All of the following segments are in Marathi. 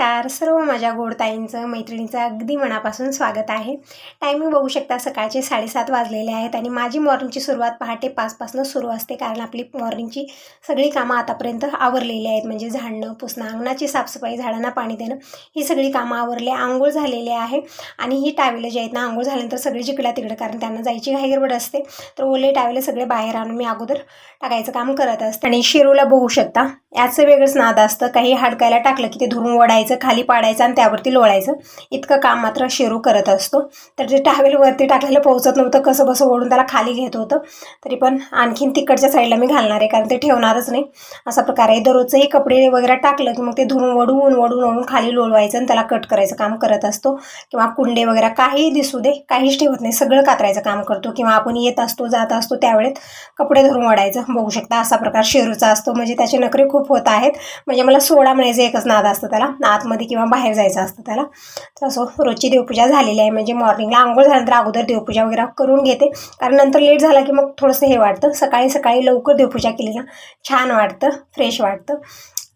नमस्कार सर्व माझ्या गोडताईंचं मैत्रिणीचं अगदी मनापासून स्वागत आहे। टायमिंग बघू शकता सकाळचे 7:30 वाजलेले आहेत आणि माझी मॉर्निंगची सुरुवात पहाटे 5 पासून सुरू असते, कारण आपली मॉर्निंगची सगळी कामं आतापर्यंत आवरलेली आहेत। म्हणजे झाडणं, पुसणं, अंगणाची साफसफाई, झाडांना पाणी देणं, ही सगळी कामं आवरले। आंघोळ झालेली आहे आणि ही टावेलं जे आहेत ना, आंघोळ झाल्यानंतर सगळी जिकडा तिकडं, कारण त्यांना जायची घाई गडबड असते, तर ओले टावेलं सगळे बाहेर आणून मी अगोदर टाकायचं काम करत असते। आणि शिरूला बघू शकता याचं वेगळंच नाद असतं, काही हडकायला टाकलं की ते धरून ओढायचं, खाली पाडायचं आणि त्यावरती लोळायचं, इतकं काम मात्र शिरू करत असतो। तर जे टावेल वरती टाकलेलं पोहोचत नव्हतं, कसं बसं ओढून त्याला खाली घेत होतं, तरी पण आणखीन तिकडच्या साईडला मी घालणार आहे, कारण ते ठेवणारच नाही असा प्रकार आहे। दररोजचंही कपडे वगैरे टाकलं की मग ते धरून ओढून खाली लोळवायचं आणि त्याला कट करायचं काम करत असतो, किंवा कुंडे वगैरे काही दिसू दे काहीच ठेवत नाही, सगळं कातरायचं काम करतो। किंवा आपण येत असतो जात असतो त्यावेळेस कपडे धरून ओढायचं, बघू शकता असा प्रकार शेरूचा असतो। म्हणजे त्याचे नखरे खूप होत आहेत, म्हणजे मला सोडा म्हणायचं एकच नाद असतं त्याला, आतमध्ये किंवा बाहेर जायचं असतं त्याला। तर असो रोजची देवपूजा झालेली आहे, म्हणजे मॉर्निंगला आंघोळ झाल्यानंतर अगोदर देवपूजा वगैरे करून घेते, कारण नंतर लेट झाला की मग थोडंसं हे वाटतं। सकाळी सकाळी लवकर देवपूजा केली ना छान वाटतं, फ्रेश वाटतं।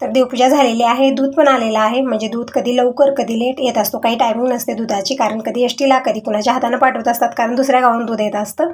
तर देवपूजा झालेली आहे, दूध पण आलेलं आहे। म्हणजे दूध कधी लवकर कधी लेट येत असतो, काही टायमिंग नसते दुधाची, कारण कधी एसटीला कधी कुणाच्या हाताने पाठवत असतात, कारण दुसऱ्या गावाहून दूध येत असतं,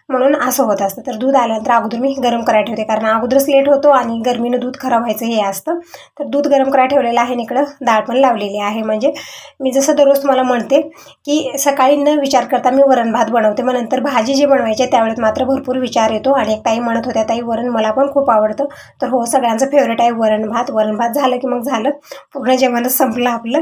म्हणून असं होत असतं। तर दूध आल्यानंतर अगोदर मी गरम करायला ठेवते, कारण अगोदरच लेट होतो आणि गरमीनं दूध खराब व्हायचं हे असतं। तर दूध गरम करायला ठेवलेलं आहे, इकडं डाळ पण लावलेली आहे। म्हणजे मी जसं दररोज तुम्हाला म्हणते की सकाळी न विचार करता मी वरण भात बनवते, मग नंतर भाजी जी बनवायची त्यावेळेस मात्र भरपूर विचार येतो। आणि एक ताई म्हणत होत्या, ताई वरण मला पण खूप आवडतं, तर हो सगळ्यांचं फेवरेट आहे वरण भात। वरण भात झालं की मग झालं, पूर्ण जेवणच संपलं आपलं।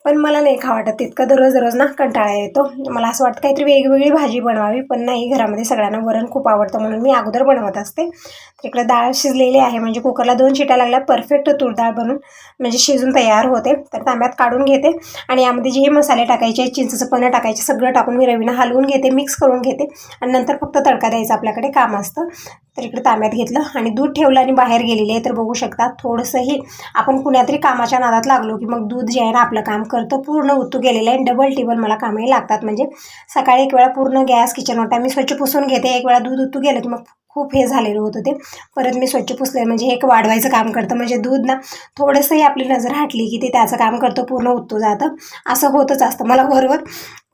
पण मला नाही खा वाटत तितकं दररोज ना, कंटाळा येतो। मला असं वाटतं काहीतरी वेगवेगळी भाजी बनवावी, पण नाही, घरामध्ये सगळ्यांना वरण खूप आवडतं म्हणून मी अगोदर बनवत असते। तर इकडे डाळ शिजलेली आहे, म्हणजे कुकरला 2 शिट्या लागल्या, परफेक्ट तूर डाळ बनून म्हणजे शिजून तयार होते। तर तांब्यात काढून घेते आणि यामध्ये जे मसाले टाकायचे, चिंचेचं पानं टाकायचे, सगळं टाकून मी रवीनं हलवून घेते, मिक्स करून घेते आणि नंतर फक्त तडका द्यायचा आपल्याकडे काम असतं। तर इकडे तांब्यात घेतलं आणि दूध ठेवलं आणि बाहेर गेलेली आहे। तर बघू शकता थोडंसंही आपण कुणातरी कामाच्या नादात लागलो की मग दूध जे आहे ना आपलं काम करतं, पूर्ण उतू गेलेलं आहे। डबल टिबल मला कामही लागतात, म्हणजे सकाळी एक वेळा पूर्ण गॅस किचन वाटा मी स्वच्छ पुसून घेते, एक वेळा दूध उतू गेलं की मग खूप हे झालेलं होतं ते परत मी स्वच्छ पुसले, म्हणजे एक वाढवायचं काम करतं। म्हणजे दूध ना थोडंसंही आपली नजर हटली की ते त्याचं काम करतं, पूर्ण उतू जातं, असं होतच असतं मला बरोबर।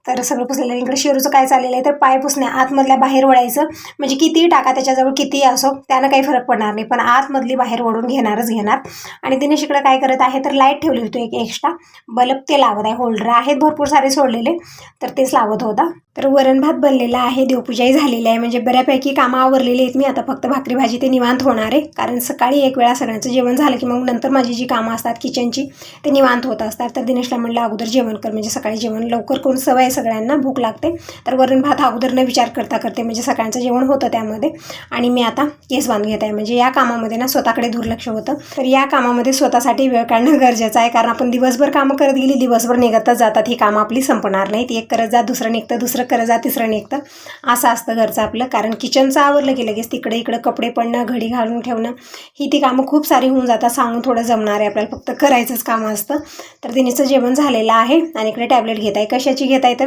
तर सगळं पुसलेलं आहे। इकडे शिरूचं काय चाललेलं आहे, तर पाय पुसणे, आतमधल्या बाहेर वळायचं, म्हणजे कितीही टाका त्याच्याजवळ कितीही असो त्यानं काही फरक पडणार नाही, पण आतमधली बाहेर ओढून घेणारच घेणार। आणि दिनेश इकडे काय करत आहे, तर लाईट ठेवली होती एक एक्स्ट्रा बल्ब, ते लावत आहे। होल्डर आहेत भरपूर सारे सोडलेले, तर तेच लावत होता। तर वरण भात बनलेला आहे, देवपूजाही झालेली आहे, म्हणजे बऱ्यापैकी कामं आवरलेली आहेत। मी आता फक्त भाकरी भाजी ते निवांत होणार आहे, कारण सकाळी एक वेळा सगळ्यांचं जेवण झालं की मग नंतर माझी जी कामं असतात किचनची ते निवांत होत असतात। तर दिनेशला म्हणलं अगोदर जेवण कर, म्हणजे सकाळी जेवण लवकर करून सवय सगळ्यांना, भूक लागते। तर वरण भात अगोदर न विचार करता करते, म्हणजे सकाळचं जेवण होतं त्यामध्ये। आणि मी आता केस बांधून घेत आहे, म्हणजे या कामामध्ये ना स्वतःकडे दुर्लक्ष होतं, तर या कामामध्ये स्वतःसाठी वेळ काढणं गरजेचं आहे, कारण आपण दिवसभर कामं करत गेली, दिवसभर निघतच जातात, ही कामं आपली संपणार नाहीत। एक करत जा दुसरं निघतं, दुसरं करत जा तिसरं निघतं, असं असतं घरचं आपलं। कारण किचनचं आवरलं की लगेच तिकडे इकडं कपडे पडणं, घडी घालून ठेवणं, ही ती कामं खूप सारी होऊन जातात। सांगून थोडं जमणार आहे आपल्याला, फक्त करायचंच काम असतं। तर दिनेशचं जेवण झालेलं आहे आणि इकडे टॅबलेट घेत आहे। कशाची घेत आहे, तर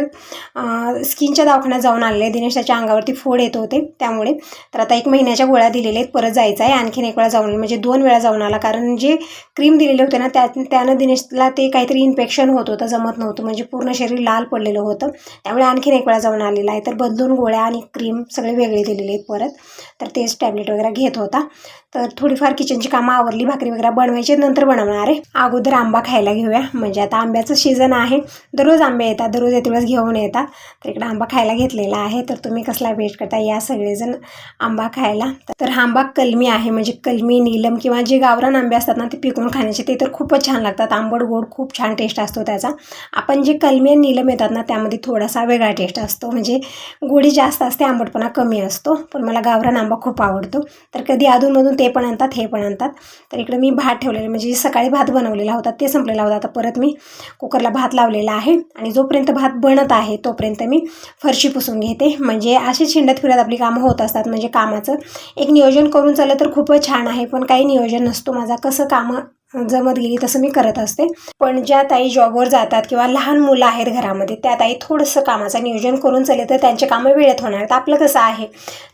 स्किनच्या दवाखान्यात जाऊन आलेले, दिनेश त्याच्या अंगावरती फोड येत होते त्यामुळे। तर आता 1 महिन्याच्या गोळ्या दिलेल्या आहेत, परत जायचं आहे, आणखीन 1 वेळा जाऊन, म्हणजे 2 वेळा जाऊन आला, कारण जे क्रीम दिलेले होते ना त्यानं दिनेशला ते काहीतरी इन्फेक्शन होत होतं, जमत नव्हतं, म्हणजे पूर्ण शरीर लाल पडलेलं होतं, त्यामुळे आणखीन 1 वेळा जाऊन आलेला आहे। तर बदलून गोळ्या आणि क्रीम सगळे वेगळे दिलेले आहेत परत, तर तेच टॅबलेट वगैरे घेत होता। तर थोडीफार किचनची कामं आवरली, भाकरी वगैरे बनवायची नंतर बनवणार आहे। अगोदर आंबा खायला घेऊया, म्हणजे आता आंब्याचं सीझन आहे, दररोज आंबे येतात, दररोज वेळेस घेऊन येतात। तर इकडे आंबा खायला घेतलेला आहे, तर तुम्ही कसला वेट करता या सगळेजण आंबा खायला। तर हा आंबा कलमी आहे, म्हणजे कलमी, नीलम किंवा जे गावरान आंबे असतात ना ते पिकवून खाण्याचे, ते तर खूपच छान लागतात, आंबट गोड खूप छान टेस्ट असतो त्याचा। आपण जे कलमी आणि नीलम येतात ना त्यामध्ये थोडासा वेगळा टेस्ट असतो, म्हणजे गोडी जास्त असते, आंबटपणा कमी असतो, पण मला गावरान आंबा खूप आवडतो। तर कधी अधूनमधून ते पण आणतात, हे पण आणतात। तर इकडे मी भात ठेवलेले, म्हणजे सकाळी भात बनवलेला होता ते संपलेला होता, आता परत मी कुकरला भात लावलेला आहे आणि जोपर्यंत भात बनत आहे तोपर्यंत मी फरशी पुसून घेते। म्हणजे अशी छिंडत फिरत आपली कामं होत असतात, म्हणजे कामाचं एक नियोजन करून चाललं तर खूपच छान आहे, पण काही नियोजन नसतो माझा, कसं कामं जमत गेली तसं मी करत असते. पण ज्या ताई जॉबवर जातात किंवा लहान मुलं आहेत घरामध्ये, त्या ताई थोडंसं कामाचं नियोजन करून चालले तर त्यांचे कामं वेळेत होणार आहेत. आपलं कसं आहे,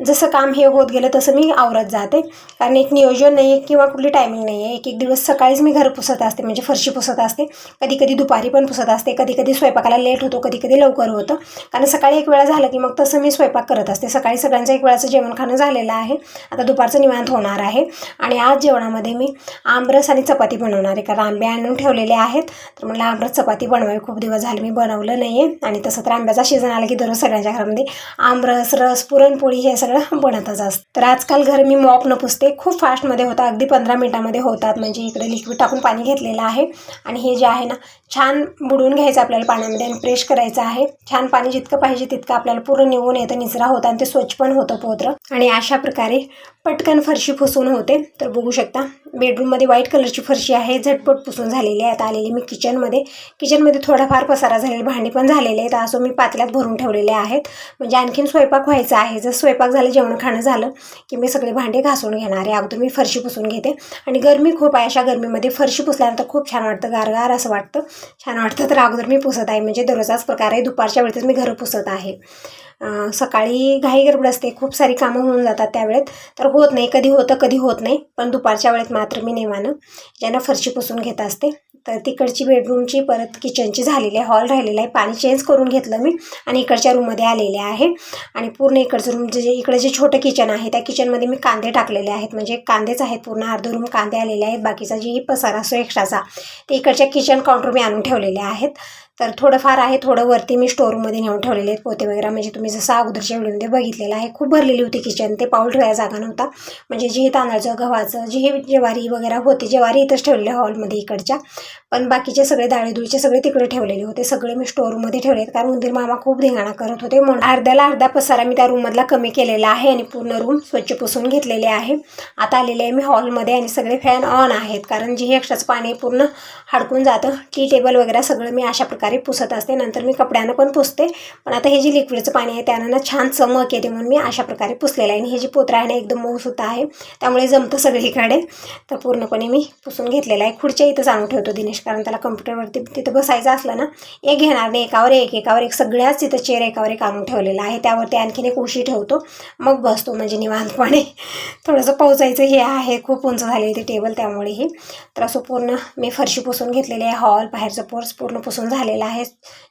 जसं काम हे होत गेलं तसं मी आवरत जाते, कारण एक नियोजन नाही आहे किंवा कुठली टायमिंग नाही आहे. एक एक दिवस सकाळीच मी घर पुसत असते, म्हणजे फरशी पुसत असते, कधी कधी दुपारी पण पुसत असते, कधी कधी स्वयंपाकाला लेट होतो, कधी कधी लवकर होतं, कारण सकाळी एक वेळा झालं की मग तसं मी स्वयंपाक करत असते. सकाळी सगळ्यांचं एक वेळाचं जेवण खाणं झालेलं आहे, आता दुपारचं निवांत होणार आहे. आणि आज जेवणामध्ये मी आमरस आणि चपाती बनवणार आहे, कारण आंबे आणून ठेवलेले आहेत. तर मला आमरस चपाती बनवावी, खूप दिवस झाले मी बनवलं नाही आहे. आणि तसं तर आंब्याचा सीझन आला की दररोज सगळ्यांच्या घरामध्ये आमरस, रस, पुरणपोळी हे सगळं बनतच असतं. तर आजकाल घर मी मॉप न पुसते, खूप फास्टमध्ये होतं, अगदी 15 मिनिटामध्ये होतात. म्हणजे इकडे लिक्विड टाकून पाणी घेतलेलं आहे आणि हे जे आहे ना छान बुडवून घ्यायचं आपल्याला पाण्यामध्ये आणि प्रेस करायचं आहे. छान पाणी जितकं पाहिजे तितकं आपल्याला पूर्ण निघून येतं, निचरा होतं आणि ते स्वच्छ पण होतं पोत्र. आणि अशा प्रकारे पटकन फरशी पुसून होते. तर बघू शकता बेडरूममध्ये व्हाईट कलरची फरशी आहे, झटपट पुसून झालेली आहे. आता आलेली मी किचनमध्ये थोडाफार पसारा झालेला, भांडी पण झालेले आहेत, असं मी पातेल्यात भरून ठेवलेले आहेत. म्हणजे आणखीन स्वयंपाक व्हायचा आहे. जर स्वयंपाक झालं, जेवण खाणं झालं की मी सगळे भांडे घासून घेणार आहे. अगोदर मी फरशी पुसून घेते. आणि गरमी खूप आहे, अशा गरमीमध्ये फरशी पुसल्यानंतर खूप छान वाटतं, गारगार असं वाटतं, छान वाटतं. तर अगोदर मी पुसत आहे, म्हणजे दररोजचाच प्रकार आहे. दुपारच्या वेळेतच मी घरं पुसत आहे. सकाळी घाई गडबड असते, खूप सारी कामं होऊन जातात त्यावेळेत, तर होत नाही, कधी होतं कधी होत नाही. पण दुपारच्या वेळेत मात्र मी नेमानं ज्यांना फरशी पुसून घेत असते. तर तिकडची बेडरूमची, परत किचनची झालेली आहे, हॉल राहिलेला आहे, पाणी चेंज करून घेतलं मी आणि इकडच्या रूममध्ये आलेले आहे. आणि पूर्ण इकडचं रूम इकडे जे छोटं किचन आहे त्या किचनमध्ये मी कांदे टाकलेले आहेत, म्हणजे कांदेच आहेत, पूर्ण अर्ध रूम कांदे आलेले आहेत. बाकीचा जे पसारा असतो एक्स्ट्राचा ते इकडच्या किचन काउंटर मी आणून ठेवलेले आहेत. तर थोडंफार आहे, थोडं वरती मी स्टोरूममध्ये नेऊन ठेवलेले आहेत पोते वगैरे, म्हणजे तुम्ही जसं अगोदरच्या व्हिडिओमध्ये बघितलेलं आहे. खूप भरलेली होती किचन, ते पाऊल ठेवायला जागा नव्हता. म्हणजे जे तांदळाचं, गव्हाचं, जे हे ज्वारी वगैरे होते, ज्वारी इथंच ठेवलेले हॉलमध्ये इकडच्या, पण बाकीचे सगळे डाळीदुळीचे सगळे तिकडे ठेवलेले होते. सगळे मी स्टोरूममध्ये ठेवले आहेत, कारण उंदीर मामा खूप धिंगाणा करत होते, म्हणून अर्ध्याला अर्धा पसारा मी त्या रूममधला कमी केलेला आहे आणि पूर्ण रूम स्वच्छ पुसून घेतलेले आहे. आता आलेले आहे मी हॉलमध्ये आणि सगळे फॅन ऑन आहेत, कारण जे हे एक्स्ट्राचं पाणी पूर्ण हडकून जातं. टी टेबल वगैरे सगळं मी अशा प्रकारे पुसत असते. नंतर मी कपड्यानं पण पुसते, पण आता हे जे लिक्विडचं पाणी आहे त्यानं ना छान चमक येते, म्हणून मी अशा प्रकारे पुसलेलं आहे. आणि हे जे पोत्र आहे ना एकदम मऊ सुद्धा आहे, त्यामुळे जमतं सगळीकडे. तर पूर्णपणे मी पुसून घेतलेलं आहे. खुर्च्या इथंच आणून ठेवतो दिनेश, कारण त्याला कम्प्युटरवरती तिथं बसायचं असलं ना, एक घेणार नाही, एकावर एक सगळ्याच तिथं चेअर एकावर एक आणून ठेवलेला आहे. त्यावरती आणखीन एक उशी ठेवतो, मग बसतो, म्हणजे निवांतपणे. थोडंसं पोचायचं हे आहे, खूप उंच झाले ते टेबल, त्यामुळेही. तर असं पूर्ण मी फरशी पुसून घेतलेली आहे. हॉल, बाहेरचं पोर्च पूर्ण पुसून झालेलं आहे,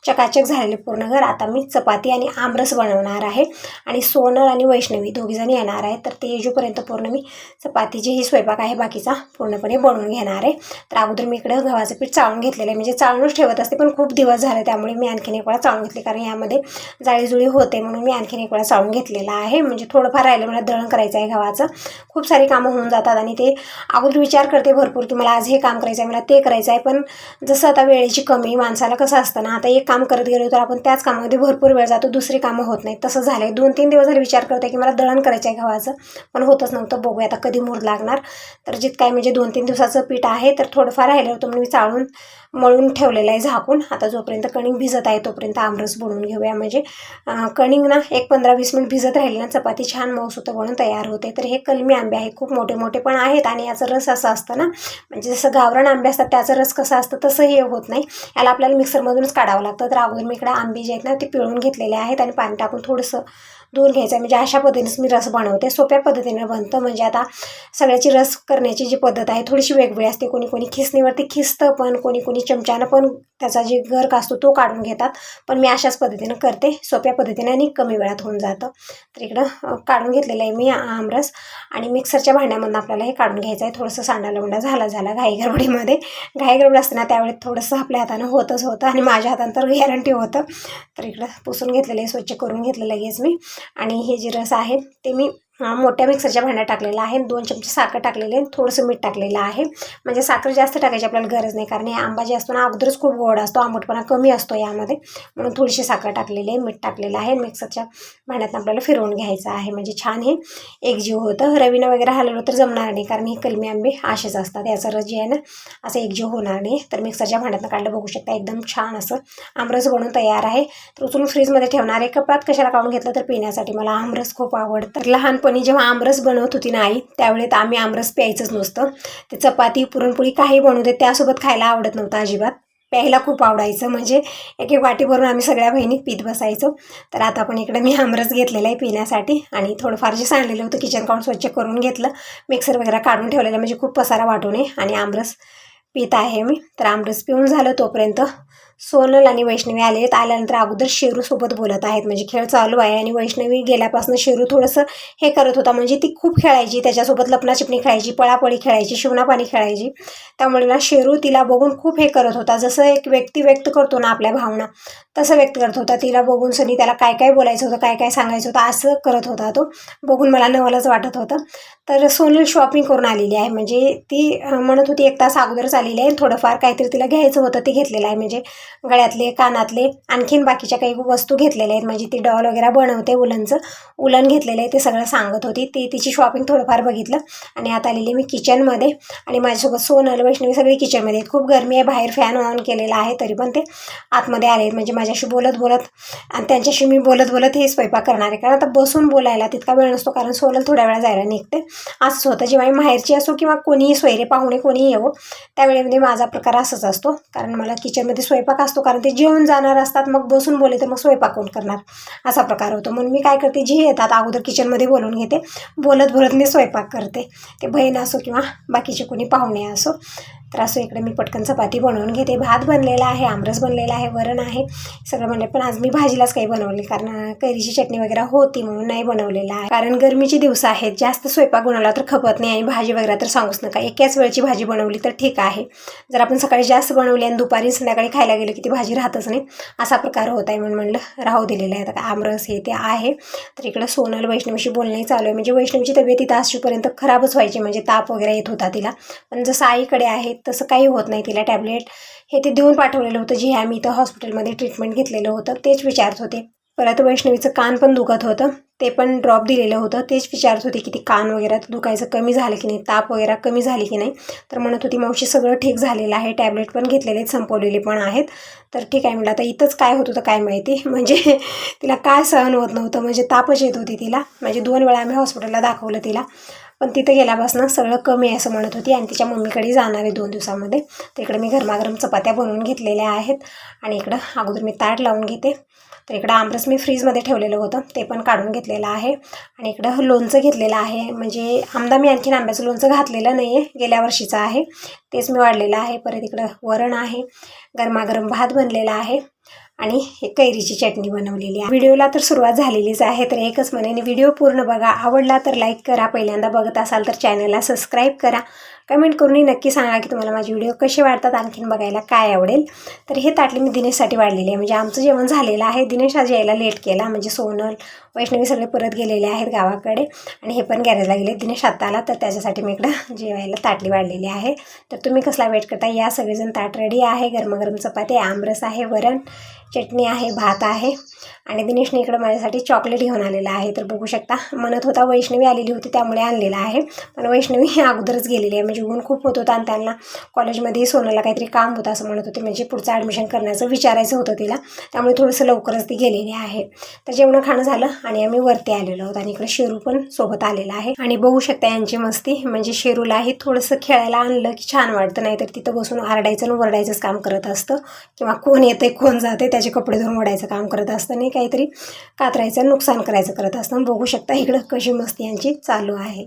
चकाचक झालेले पूर्ण घर. आता मी चपाती आणि आमरस बनवणार आहे आणि सोनल आणि वैष्णवी दोघीजणी येणार आहेत. तर ते येऊपर्यंत पूर्ण मी चपातीचे ही स्वयंपाक आहे बाकीचा पूर्णपणे बनवून घेणार आहे. तर अगोदर मी इकडे गव्हाचं पीठ चाळून घेतलेलं आहे, म्हणजे चाळूनच ठेवत असते, पण खूप दिवस झाले त्यामुळे मी आणखीन एक वेळा चाळून घेतले, कारण यामध्ये जाळीजुळी होते, म्हणून मी आणखीन एक वेळा चाळून घेतलेला आहे. म्हणजे थोडंफार राहिलं, मला दळण करायचं आहे गव्हाचं. खूप सारी कामं होऊन जातात आणि ते अगोदर विचार करते भरपूर की मला आज हे काम करायचं आहे, मला ते करायचं आहे, पण जसं आता वेळेची कमी, माणसाला कसं असतं ना, आता एक काम करत गेलो तर आपण त्याच कामामध्ये भरपूर वेळ जातो, दुसरी कामं होत नाही. तसं झालं आहे. 2-3 दिवस झाले विचार करते की मला दळण करायचं आहे गव्हाचं, पण होतच नव्हतं. बघूया आता कधी मूड लागणार. तर जितकं काय म्हणजे 2-3 दिवसाचं पीठ आहे, तर थोडंफार राहिलं होतं म्हणून मी चाळून मळून ठेवलेलं आहे झाकून. आता जोपर्यंत कणिक भिजत आहे तोपर्यंत आमरस बनवून घेऊया. म्हणजे कणिक ना एक 15-20 मिनिट भिजत राहिली ना, चपाती छान मऊसूत बनून तयार होते. तर हे कलमी आंबे आहेत, खूप मोठे मोठे पण आहेत आणि याचा रस असा असतं ना, म्हणजे जसं गावरान आंबे असतात त्याचा रस कसा असतं तसं हे होत नाही, याला आपल्याला मिक्सरमधूनच काढावं लागतं. तर अगोदर मी इकडे आंबे जे आहेत ना ते पिळून घेतलेले आहेत आणि पाणी टाकून थोडंसं दूर घ्यायचं आहे. म्हणजे अशा पद्धतीनेच मी रस बनवते, सोप्या पद्धतीने बनतं. म्हणजे आता सगळ्याची रस करण्याची जी पद्धत आहे थोडीशी वेगवेगळी असते. कोणी कोणी खिसणीवरती खिसतं, पण कोणी कोणी चमच्यानं पण त्याचा जे गर्क असतो तो काढून घेतात, पण मी अशाच पद्धतीनं करते, सोप्या पद्धतीने आणि कमी वेळात होऊन जातं. तर इकडं काढून घेतलेलं आहे मी आमरस आणि मिक्सरच्या भांड्यामधून आपल्याला हे काढून घ्यायचं आहे. थोडंसं सांडालवंडा झाला घाई गडबड असते ना, त्यावेळेस थोडंसं आपल्या हातानं होतच होतं आणि माझ्या हातानं तर गॅरंटी होतं. तर इकडं पुसून घेतलेलं आहे, स्वच्छ करून घेतलं लगेच मी. आणि हे जे रस आहे ते मी मोठ्या मिक्सरच्या भांड्यात टाकलेलं आहे. 2 चमचे साखर टाकलेले आहे, थोडंसं मीठ टाकलेलं आहे. म्हणजे साखर जास्त टाकायची आपल्याला गरज नाही, कारण हे आंबा जे असतो ना अगोदरच खूप गोड असतो, आंबटपणा कमी असतो यामध्ये, म्हणून थोडीशी साखर टाकलेली आहे, मीठ टाकलेलं आहे. मिक्सरच्या भांड्यात आपल्याला फिरवून घ्यायचं आहे, म्हणजे छान हे एकजीव होतं. रवीनं वगैरे हलवलं तर जमणार नाही, कारण हे कलमी आंबे असेच असतात, याचा रस जे आहे ना असं एकजीव होणार नाही. तर मिक्सरच्या भांड्यातनं काढलं, बघू शकता एकदम छान असं आमरस बनवून तयार आहे. तर उचलून फ्रीजमध्ये ठेवणार आहे. कपात कशाला काढून घेतलं तर पिण्यासाठी, मला आमरस खूप आवडतं. तर लहान लहानपणी जेव्हा आमरस बनवत होती ना आई, त्यावेळेत आम्ही आमरस प्यायचंच नसतं. ते चपाती पुरणपोळी काही बनवू दे त्यासोबत खायला आवडत नव्हतं अजिबात. प्यायला खूप आवडायचं, म्हणजे एक एक वाटी भरून आम्ही सगळ्या बहिणी पीत बसायचो. तर आता पण इकडे मी आमरस घेतलेला आहे पिण्यासाठी आणि थोडंफार जे सांडलेलं होतं किचन काउंट स्वच्छ करून घेतलं, मिक्सर वगैरे काढून ठेवलेलं म्हणजे खूप पसारा वाटू नये, आणि आमरस पित आहे मी. तर आमरस पिऊन झालं तोपर्यंत सोनल आणि वैष्णवी आलेत. आल्यानंतर अगोदर शेरूसोबत बोलत आहेत, म्हणजे खेळ चालू आहे आणि वैष्णवी गेल्यापासून शेरू थोडंसं हे करत होता, म्हणजे ती खूप खेळायची, त्याच्यासोबत लपणाचिपणी खेळायची, पळापळी खेळायची, शिवणापाणी खेळायची. त्यामुळे ना शेरू तिला बघून खूप हे करत होता, जसं एक व्यक्ती व्यक्त करतो ना आपल्या भावना, तसं व्यक्त करत होता. तिला बघून सनी त्याला काय काय बोलायचं होतं, काय काय सांगायचं होतं, असं करत होता तो. बघून मला नवलच वाटत होतं. तर सोनल शॉपिंग करून आलेली आहे, म्हणजे ती म्हणत होती 1 तास अगोदरच आलेली आहे. थोडंफार काहीतरी तिला घ्यायचं होतं ते घेतलेलं आहे, म्हणजे गळ्यातले, कानातले, आणखीन बाकीच्या काही वस्तू घेतलेल्या आहेत. म्हणजे ती डॉल वगैरे बनवते, उलन घेतलेलं आहे, ते सगळं सांगत होती. ती तिची शॉपिंग थोडंफार बघितलं आणि आता आलेली मी किचनमध्ये, आणि माझ्यासोबत सोनल, वैष्णवी सगळी किचनमध्ये आहेत. खूप गरमी आहे, बाहेर फॅन ऑन केलेला आहे, तरी पण ते आतमध्ये आले आहेत. म्हणजे माझ्याशी बोलत बोलत आणि त्यांच्याशी मी बोलत बोलत हे स्वयंपाक करणार आहे, कारण आता बसून बोलायला तितका वेळ नसतो, कारण सोनल थोड्या वेळा जायला निघते. असंच होतं, जेव्हा मी माहेरची असो किंवा कोणीही सोयरे पाहुणे कोणीही येवो, त्यावेळेमध्ये माझा प्रकार असंच असतो. कारण मला किचनमध्ये स्वयंपाक असतो, कारण ते जेवून जाणार असतात, मग बसून बोलले तर मग स्वयंपाक कोण करणार, असा प्रकार होतो. म्हणून मी काय करते, जे येतात अगोदर किचनमध्ये बोलून घेते, बोलत बोलत मी स्वयंपाक करते, ते बहीण असो किंवा बाकीचे कोणी पाहुणे असो. तर असं इकडे मी पटकन चपाती बनवून घेते. भात बनलेला आहे, आमरस बनलेला आहे, वरण आहे, सगळं बनलं. पण आज मी भाजीलाच काही बनवले, कारण कैरीची चटणी वगैरे होती म्हणून नाही बनवलेलं आहे. कारण गरमीचे दिवस आहेत, जास्त स्वयंपाक बनवला तर खपत नाही, आणि भाजी वगैरे तर सांगूच नका. एकाच वेळची भाजी बनवली तर ठीक आहे, जर आपण सकाळी जास्त बनवली आणि दुपारी संध्याकाळी खायला गेलो की ती भाजी राहतच नाही, असा प्रकार होत आहे. म्हणून म्हणलं राहू दिलेलं आहे. आता आमरस हे ते आहे. तर इकडं सोनल वैष्णवीशी बोलणंही चालू आहे. म्हणजे वैष्णवीची तब्येत इथं आजपर्यंत खराबच व्हायची, म्हणजे ताप वगैरे येत होता तिला, पण जसं आईकडे आहे तसं काही होत नाही. तिला टॅबलेट हे ते देऊन पाठवलेलं होतं, जे आम्ही इथं हॉस्पिटलमध्ये ट्रीटमेंट घेतलेलं होतं, तेच विचारत होते. परत वैष्णवीचं कान पण दुखत होतं, ते पण ड्रॉप दिलेलं होतं, तेच विचारत होते की ती कान वगैरे दुखायचं कमी झालं की नाही, ताप वगैरे कमी झाली की नाही. तर म्हणत होती मावशी सगळं ठीक झालेलं आहे, टॅबलेट पण घेतलेले आहेत, संपवलेले पण आहेत. तर ठीक आहे म्हटलं. आता इथंच काय होत होतं काय माहिती, म्हणजे तिला काय सहन होत नव्हतं, म्हणजे तापच येत होती तिला. म्हणजे 2 वेळा आम्ही हॉस्पिटलला दाखवलं तिला, पण तिथं गेल्यापासून सगळं कमी आहे असं म्हणत होती, आणि तिच्या मम्मीकडे जाणार आहे 2 दिवसामध्ये. तर इकडे मी गरमागरम चपात्या बनवून घेतलेल्या आहेत, आणि इकडं अगोदर मी ताट लावून घेते. तर इकडं आमरस मी फ्रीजमध्ये ठेवलेलं होतं, ते पण काढून घेतलेलं आहे, आणि इकडं लोणचं घेतलेलं आहे. म्हणजे आमदा मी आणखीन आंब्याचं लोणचं घातलेलं नाही आहे, गेल्या वर्षीचं आहे, तेच मी वाढलेलं आहे. परत इकडं वरण आहे, गरमागरम भात बनलेला आहे, आणि हे कैरीची चटणी बनवलेली आहे. व्हिडिओला तर सुरुवात झालेलीच आहे, तर एकच म्हणेन, व्हिडिओ पूर्ण बघा, आवडला तर लाईक करा, पहिल्यांदा बघत असाल तर चॅनलला सबस्क्राईब करा, कमेंट करूनही नक्की सांगा की तुम्हाला माझे व्हिडिओ कसे वाटतात, आणखीन बघायला काय आवडेल. तर हे ताटली मी दिनेशसाठी वाढलेली आहे, म्हणजे आमचं जेवण झालेलं आहे. दिनेश आज यायला लेट केला, म्हणजे सोनल वैष्णवी सगळे परत गेलेले आहेत गावाकडे, आणि हे पण गॅरेजला गेले. दिनेश आत्ता आला, तर त्याच्यासाठी मी इकडं जेवायला ताटली वाढलेली आहे. तर तुम्ही कसला वेट करता, या सगळेजण. ताट रेडी आहे, गरमागरम चपाती, आमरस आहे, वरण, चटणी आहे, भात आहे, आणि दिनेशने इकडं माझ्यासाठी चॉकलेट घेऊन आलेलं आहे. तर बघू शकता, म्हणत होता वैष्णवी आलेली होती त्यामुळे आणलेलं आहे, पण वैष्णवी अगोदरच गेलेली आहे. म्हणजे ऊन खूप होत होतं, आणि त्यांना कॉलेजमध्ये सोनाला काहीतरी काम होतं असं म्हणत होते, म्हणजे पुढचं ॲडमिशन करण्याचं विचारायचं होतं तिला, त्यामुळे थोडंसं लवकरच ती गेलेली आहे. तर जेवण खाणं झालं आणि आम्ही वरती आलेलो आहोत, आणि इकडे शेरू पण सोबत आलेला आहे. आणि बघू शकता यांची मस्ती, म्हणजे शेरूलाही थोडंसं खेळायला आणलं की छान वाटतं, नाही तर तिथं बसून आरडायचं आणि वरडायचंच काम करत असतं, किंवा कोण येते कोण जाते त्याचे कपडे धुवून ओढायचं काम करत असतं, नाही काहीतरी कातरायचं नुकसान करायचं करत असतं. बघू शकता इकडं कशी मस्ती यांची चालू आहे.